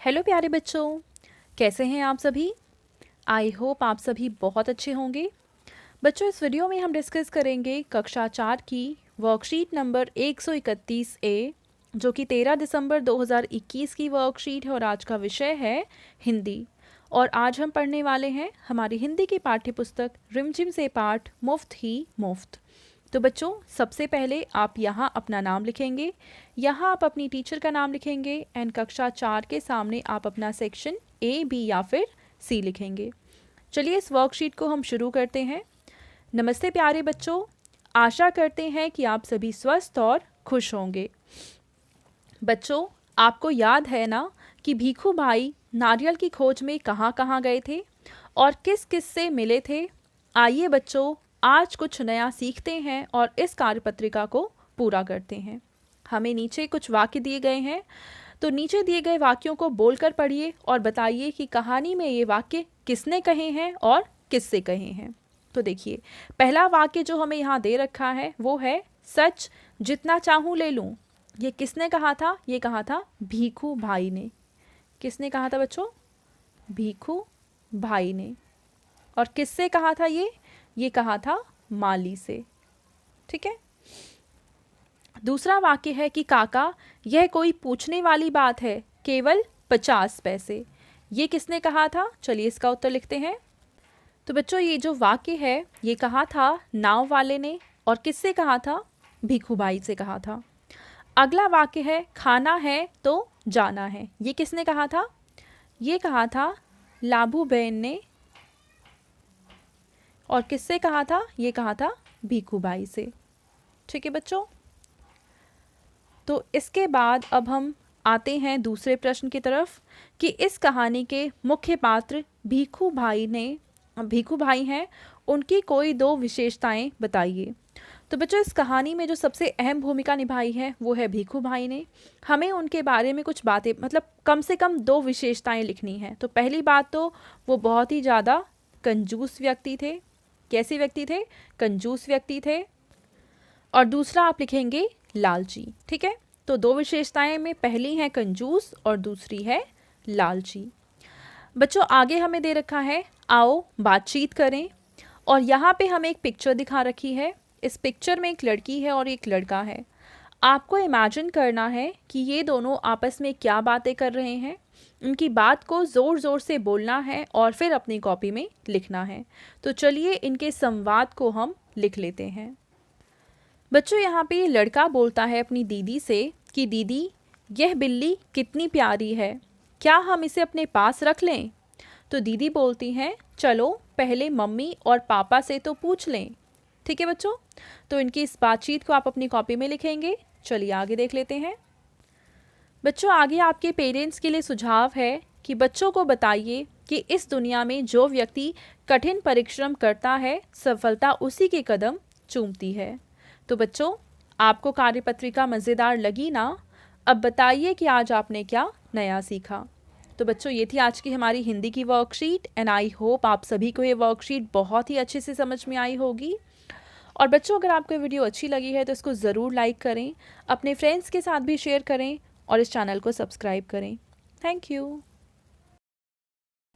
Hello प्यारे बच्चों, कैसे हैं आप सभी। आई होप आप सभी बहुत अच्छे होंगे। बच्चों, इस वीडियो में हम डिस्कस करेंगे कक्षा 4 की वर्कशीट नंबर 131 ए, जो कि 13 दिसंबर 2021 की वर्कशीट है और आज का विषय है हिंदी। और आज हम पढ़ने वाले हैं हमारी हिंदी की पाठ्य पुस्तक रिमझिम से पाठ मुफ्त ही मुफ्त। तो बच्चों, सबसे पहले आप यहाँ अपना नाम लिखेंगे, यहाँ आप अपनी टीचर का नाम लिखेंगे एंड कक्षा 4 के सामने आप अपना सेक्शन ए, बी या फिर सी लिखेंगे। चलिए इस वर्कशीट को हम शुरू करते हैं। नमस्ते प्यारे बच्चों, आशा करते हैं कि आप सभी स्वस्थ और खुश होंगे। बच्चों, आपको याद है ना कि भीखू भाई नारियल की खोज में कहाँ कहाँ गए थे और किस किस से मिले थे। आइए बच्चों, आज कुछ नया सीखते हैं और इस कार्यपत्रिका को पूरा करते हैं। हमें नीचे कुछ वाक्य दिए गए हैं, तो नीचे दिए गए वाक्यों को बोलकर पढ़िए और बताइए कि कहानी में ये वाक्य किसने कहे हैं और किससे कहे हैं। तो देखिए, पहला वाक्य जो हमें यहाँ दे रखा है वो है सच जितना चाहूँ ले लूँ। ये किसने कहा था? ये कहा था भीखू भाई ने। किसने कहा था बच्चों? भीखू भाई ने। और किससे कहा था ये कहा था माली से। ठीक है। दूसरा वाक्य है कि काका यह कोई पूछने वाली बात है, केवल 50 पैसे। ये किसने कहा था? चलिए इसका उत्तर लिखते हैं। तो बच्चों, ये जो वाक्य है ये कहा था नाव वाले ने। और किससे कहा था? भीखू भाई से कहा था। अगला वाक्य है खाना है तो जाना है। ये किसने कहा था? ये कहा था लाभू बहन ने। और किससे कहा था? ये कहा था भीखू भाई से। ठीक है बच्चों। तो इसके बाद अब हम आते हैं दूसरे प्रश्न की तरफ कि इस कहानी के मुख्य पात्र भीखू भाई हैं, उनकी कोई दो विशेषताएं बताइए। तो बच्चों, इस कहानी में जो सबसे अहम भूमिका निभाई है वो है भीखू भाई ने। हमें उनके बारे में कुछ बातें, मतलब कम से कम दो विशेषताएं लिखनी है। तो पहली बात तो वो बहुत ही ज़्यादा कंजूस व्यक्ति थे। कैसे व्यक्ति थे? कंजूस व्यक्ति थे। और दूसरा आप लिखेंगे लालची। ठीक है। तो दो विशेषताएं में पहली है कंजूस और दूसरी है लालची। बच्चों, आगे हमें दे रखा है आओ बातचीत करें। और यहाँ पे हमें एक पिक्चर दिखा रखी है। इस पिक्चर में एक लड़की है और एक लड़का है। आपको इमेजिन करना है कि ये दोनों आपस में क्या बातें कर रहे हैं। उनकी बात को ज़ोर ज़ोर से बोलना है और फिर अपनी कॉपी में लिखना है। तो चलिए इनके संवाद को हम लिख लेते हैं। बच्चों, यहाँ पे ये लड़का बोलता है अपनी दीदी से कि दीदी यह बिल्ली कितनी प्यारी है, क्या हम इसे अपने पास रख लें? तो दीदी बोलती हैं चलो पहले मम्मी और पापा से तो पूछ लें। ठीक है बच्चों। तो इनकी इस बातचीत को आप अपनी कॉपी में लिखेंगे। चलिए आगे देख लेते हैं। बच्चों, आगे आपके पेरेंट्स के लिए सुझाव है कि बच्चों को बताइए कि इस दुनिया में जो व्यक्ति कठिन परिश्रम करता है सफलता उसी के कदम चूमती है। तो बच्चों, आपको कार्यपत्रिका मज़ेदार लगी ना? अब बताइए कि आज आपने क्या नया सीखा। तो बच्चों, ये थी आज की हमारी हिंदी की वर्कशीट एंड आई होप आप सभी को ये वर्कशीट बहुत ही अच्छे से समझ में आई होगी। और बच्चों, अगर आपको वीडियो अच्छी लगी है तो इसको ज़रूर लाइक करें, अपने फ्रेंड्स के साथ भी शेयर करें और इस चैनल को सब्सक्राइब करें। Thank you.